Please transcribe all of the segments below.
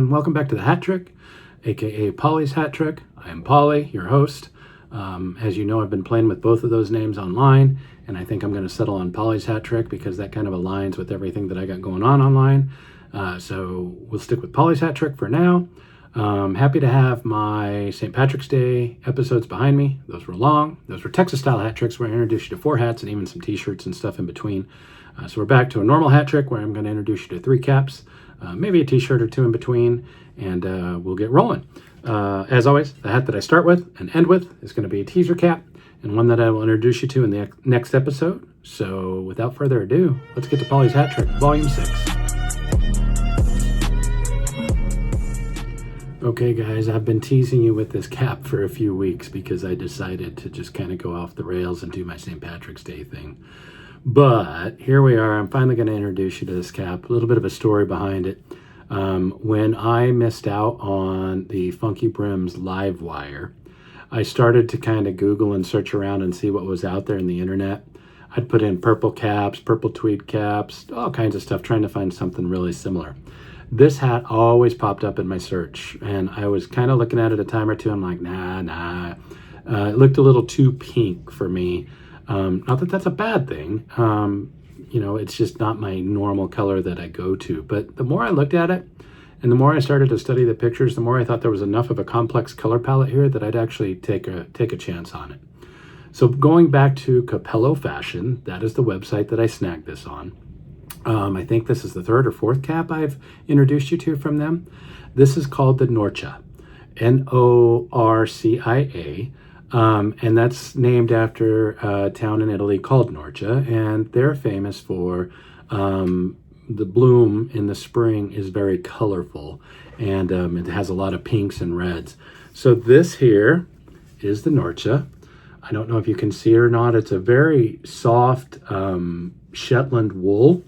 everyone. Welcome back to the Hat Trick, aka Pauly's Hat Trick. I am Pauly, your host. As you know, I've been playing with both of those names online, and I think I'm going to settle on Pauly's Hat Trick because that kind of aligns with everything that I got going on online. So we'll stick with Pauly's Hat Trick for now. Happy to have my St. Patrick's Day episodes behind me. Those were long. Those were Texas-style hat tricks where I introduced you to 4 hats and even some t-shirts and stuff in between. So we're back to a normal hat trick where I'm going to introduce you to 3 caps, maybe a t-shirt or 2 in between, and we'll get rolling. As always, the hat that I start with and end with is going to be a teaser cap, and one that I will introduce you to in the next episode. So without further ado, let's get to Pauly's Hat Trick, Volume 6. Okay guys, I've been teasing you with this cap for a few weeks because I decided to just kind of go off the rails and do my St. Patrick's Day thing. But here we are. I'm finally going to introduce you to this cap. A little bit of a story behind it. When I missed out on the Funky Brims live wire, I started to kind of Google and search around and see what was out there in the internet. I'd put in purple caps, purple tweed caps, all kinds of stuff, trying to find something really similar. This hat always popped up in my search, and I was kind of looking at it a time or two. I'm like, nah. It looked a little too pink for me. Not that that's a bad thing. It's just not my normal color that I go to. But the more I looked at it, and the more I started to study the pictures, the more I thought there was enough of a complex color palette here that I'd actually take a chance on it. So going back to Capello Fashion, that is the website that I snagged this on. I think this is the 3rd or 4th cap I've introduced you to from them. This is called the Norcha, Norcia. And that's named after a town in Italy called Norcha, and they're famous for the bloom in the spring is very colorful, and it has a lot of pinks and reds. So this here is the Norcha. I don't know if you can see it or not. It's a very soft Shetland wool.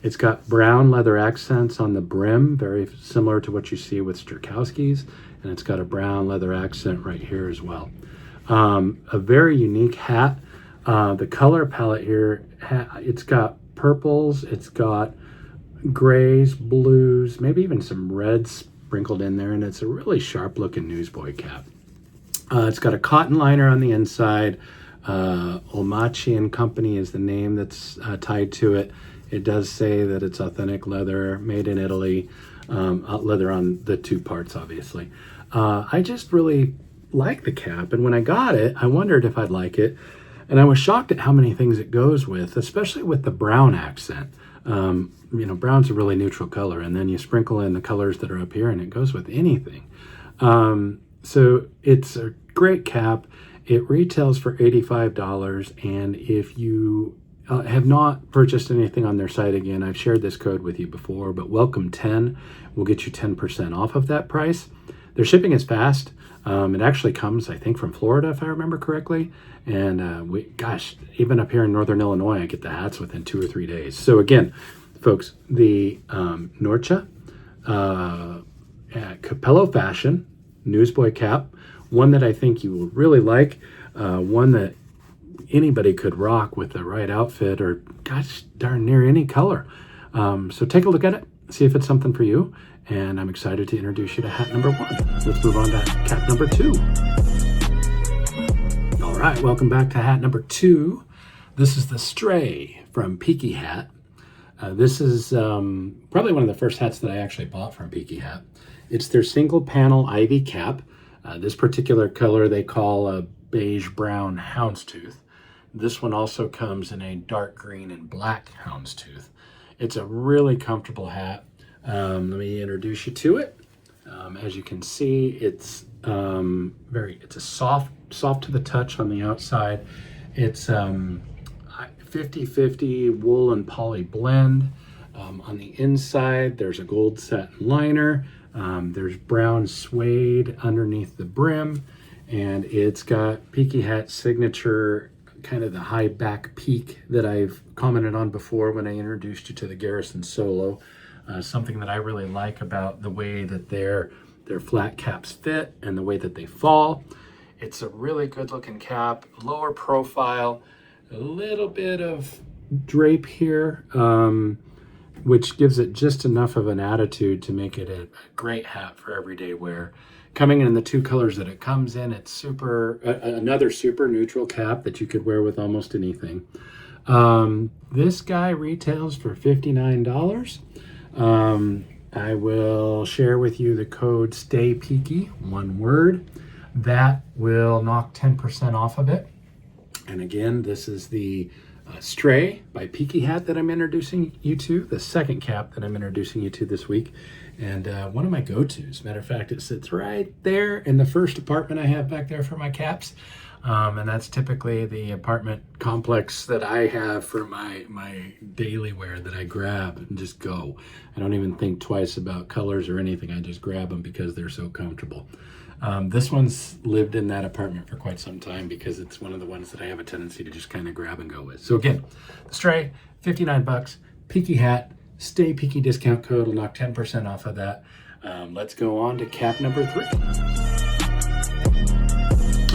It's got brown leather accents on the brim, very similar to what you see with Strakowski's, and it's got a brown leather accent right here as well. A very unique hat. The color palette here, it's got purples, it's got grays, blues, maybe even some reds sprinkled in there, and it's a really sharp looking newsboy cap. It's got a cotton liner on the inside. Omachi and Company is the name that's tied to it. It does say that it's authentic leather, made in Italy, leather on the 2 parts, obviously. I just really like the cap, and when I got it, I wondered if I'd like it, and I was shocked at how many things it goes with, especially with the brown accent. Brown's a really neutral color, and then you sprinkle in the colors that are up here, and it goes with anything. So it's a great cap. It retails for $85, and if you have not purchased anything on their site, again, I've shared this code with you before, but welcome 10 will get you 10% off of that price. Their shipping is fast. It actually comes, I think, from Florida, if I remember correctly. And even up here in Northern Illinois, I get the hats within 2 or 3 days. So again, folks, the Norcha at Capello Fashion newsboy cap, one that I think you will really like, one that anybody could rock with the right outfit or gosh darn near any color. So take a look at it, see if it's something for you. And I'm excited to introduce you to hat number 1. Let's move on to cap number 2. All right, welcome back to hat number 2. This is the Stray from Peaky Hat. This is probably one of the first hats that I actually bought from Peaky Hat. It's their single panel ivy cap. This particular color they call a beige brown houndstooth. This one also comes in a dark green and black houndstooth. It's a really comfortable hat. Let me introduce you to it. As you can see, it's it's a soft to the touch on the outside. It's 50-50 wool and poly blend. On the inside, there's a gold satin liner. There's brown suede underneath the brim, and it's got Peaky Hat signature, kind of the high back peak that I've commented on before when I introduced you to the Garrison Solo. Something that I really like about the way that their flat caps fit and the way that they fall. It's a really good looking cap, lower profile, a little bit of drape here. which gives it just enough of an attitude to make it a great hat for everyday wear. Coming in the two colors that it comes in, it's another super neutral cap that you could wear with almost anything. This guy retails for $59. I will share with you the code Stay Peaky, one word. That will knock 10% off of it. And again, this is the Stray by Peaky hat that I'm introducing you to, the second cap that I'm introducing you to this week, and one of my go-tos. Matter of fact, it sits right there in the first apartment I have back there for my caps, and that's typically the apartment complex that I have for my daily wear that I grab and just go. I don't even think twice about colors or anything. I just grab them because they're so comfortable. This one's lived in that apartment for quite some time because it's one of the ones that I have a tendency to just kind of grab and go with. So again, the Stray, $59, Peaky hat, Stay Peaky discount code will knock 10% off of that. Let's go on to cap number 3.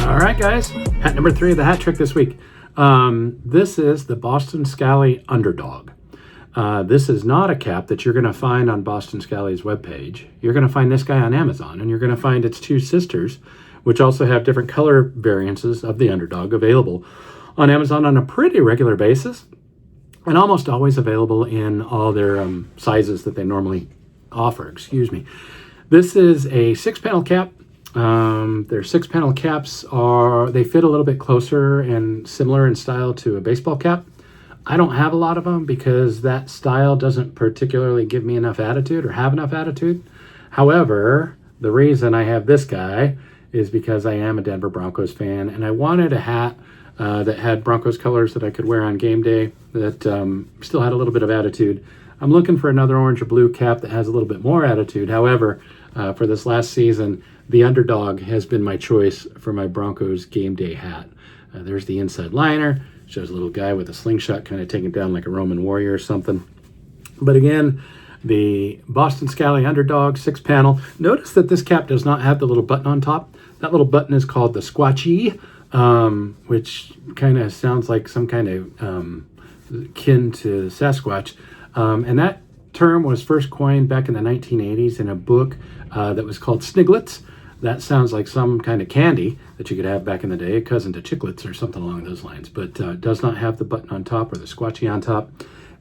All right, guys, hat number 3 of the hat trick this week. This is the Boston Scally Underdog. This is not a cap that you're going to find on Boston Scally's webpage. You're going to find this guy on Amazon, and you're going to find its two sisters, which also have different color variances of the Underdog, available on Amazon on a pretty regular basis, and almost always available in all their sizes that they normally offer. Excuse me. This is a 6-panel cap. Their 6-panel caps they fit a little bit closer and similar in style to a baseball cap. I don't have a lot of them because that style doesn't particularly give me enough attitude or have enough attitude. However, the reason I have this guy is because I am a Denver Broncos fan, and I wanted a hat that had Broncos colors that I could wear on game day that still had a little bit of attitude. I'm looking for another orange or blue cap that has a little bit more attitude. However, for this last season, the Underdog has been my choice for my Broncos game day hat. There's the inside liner. Shows a little guy with a slingshot kind of taking down like a Roman warrior or something. But again, the Boston Scally Underdog 6-panel. Notice that this cap does not have the little button on top. That little button is called the squatchy, which kind of sounds like some kind of kin to Sasquatch. And that term was first coined back in the 1980s in a book that was called Sniglets. That sounds like some kind of candy that you could have back in the day, a cousin to Chiclets or something along those lines, but does not have the button on top or the squatchy on top.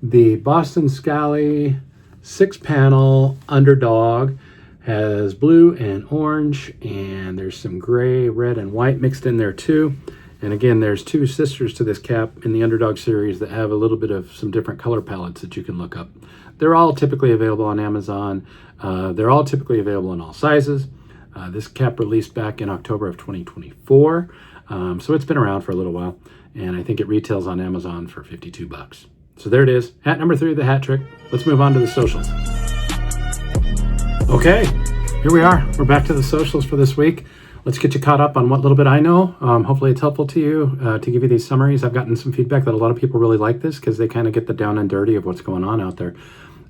The Boston Scally 6-panel Underdog has blue and orange, and there's some gray, red, and white mixed in there too. And again, there's two sisters to this cap in the Underdog series that have a little bit of some different color palettes that you can look up. They're all typically available on Amazon. They're all typically available in all sizes. This cap released back in October of 2024, so it's been around for a little while, and I think it retails on Amazon for $52. So there it is, hat number 3 of the hat trick. Let's move on to the socials. Okay, here we are. We're back to the socials for this week. Let's get you caught up on what little bit I know. Hopefully it's helpful to you to give you these summaries. I've gotten some feedback that a lot of people really like this because they kind of get the down and dirty of what's going on out there.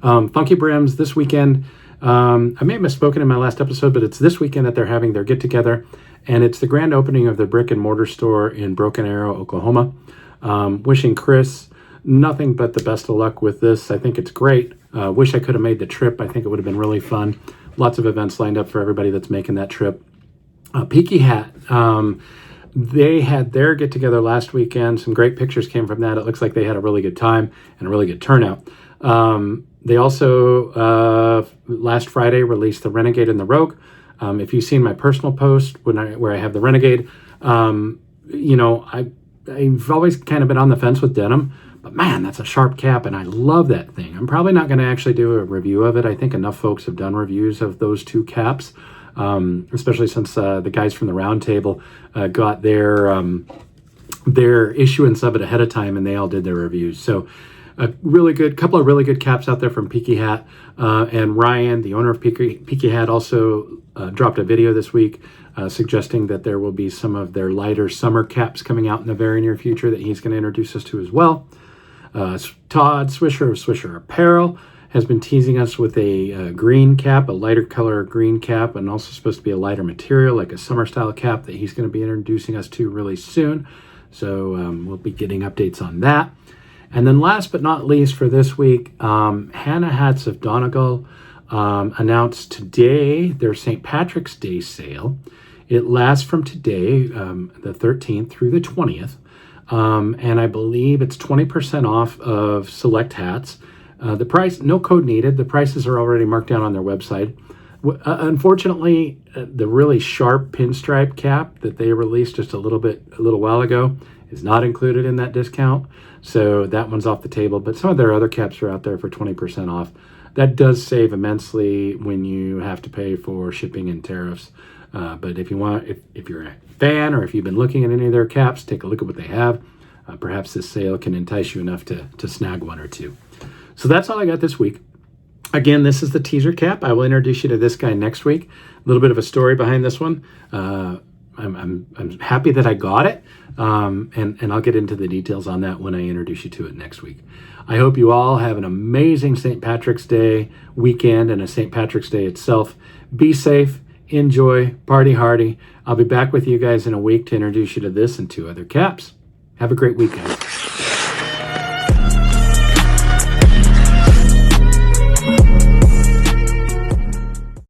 Funky Brims this weekend. I may have misspoken in my last episode, but it's this weekend that they're having their get-together, and it's the grand opening of their brick-and-mortar store in Broken Arrow, Oklahoma. Wishing Chris nothing but the best of luck with this. I think it's great. Wish I could have made the trip. I think it would have been really fun. Lots of events lined up for everybody that's making that trip. Peaky Hat. They had their get-together last weekend. Some great pictures came from that. It looks like they had a really good time and a really good turnout. They also, last Friday, released the Renegade and the Rogue. If you've seen my personal post where I have the Renegade, I've always kind of been on the fence with denim, but man, that's a sharp cap, and I love that thing. I'm probably not going to actually do a review of it. I think enough folks have done reviews of those two caps, especially since the guys from the Round Table got their issuance of it ahead of time, and they all did their reviews. So a couple of really good caps out there from Peaky Hat. And Ryan, the owner of Peaky Hat, also dropped a video this week suggesting that there will be some of their lighter summer caps coming out in the very near future that he's going to introduce us to as well. Todd Swisher of Swisher Apparel has been teasing us with a green cap, a lighter color green cap, and also supposed to be a lighter material, like a summer style cap that he's going to be introducing us to really soon. So we'll be getting updates on that. And then last but not least for this week, Hannah Hats of Donegal announced today their St. Patrick's Day sale. It lasts from today, the 13th, through the 20th. And I believe it's 20% off of select hats. The price, no code needed. The prices are already marked down on their website. Unfortunately, the really sharp pinstripe cap that they released just a little while ago is not included in that discount. So that one's off the table. But some of their other caps are out there for 20% off. That does save immensely when you have to pay for shipping and tariffs. But if you want, if you're a fan or if you've been looking at any of their caps, take a look at what they have. Perhaps this sale can entice you enough to snag one or two. So that's all I got this week. Again, this is the teaser cap. I will introduce you to this guy next week. A little bit of a story behind this one. I'm happy that I got it, and I'll get into the details on that when I introduce you to it next week. I hope you all have an amazing St. Patrick's Day weekend and a St. Patrick's Day itself. Be safe, enjoy, party hardy. I'll be back with you guys in a week to introduce you to this and two other caps. Have a great week, guys.